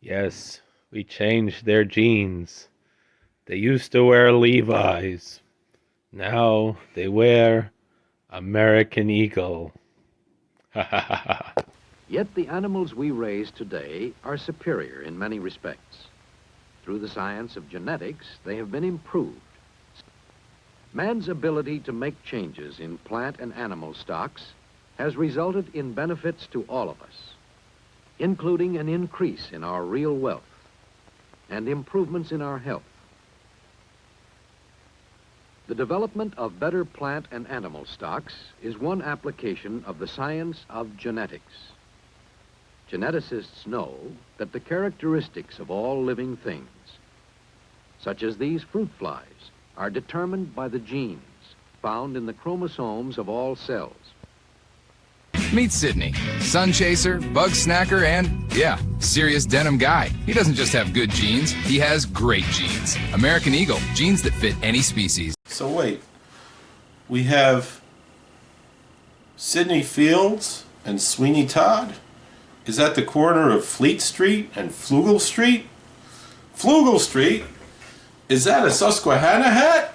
Yes, we changed their jeans. They used to wear Levi's. Now they wear American Eagle. Ha ha ha ha. Yet the animals we raise today are superior in many respects. Through the science of genetics, they have been improved. Man's ability to make changes in plant and animal stocks has resulted in benefits to all of us, including an increase in our real wealth and improvements in our health. The development of better plant and animal stocks is one application of the science of genetics. Geneticists know that the characteristics of all living things, such as these fruit flies, are determined by the genes found in the chromosomes of all cells. Meet Sydney, sun chaser, bug snacker, and, yeah, serious denim guy. He doesn't just have good genes, he has great genes. American Eagle, genes that fit any species. So wait, we have Sydney Fields and Sweeney Todd? Is that the corner of Fleet Street and Flugel Street? Flugel Street? Is that a Susquehanna hat?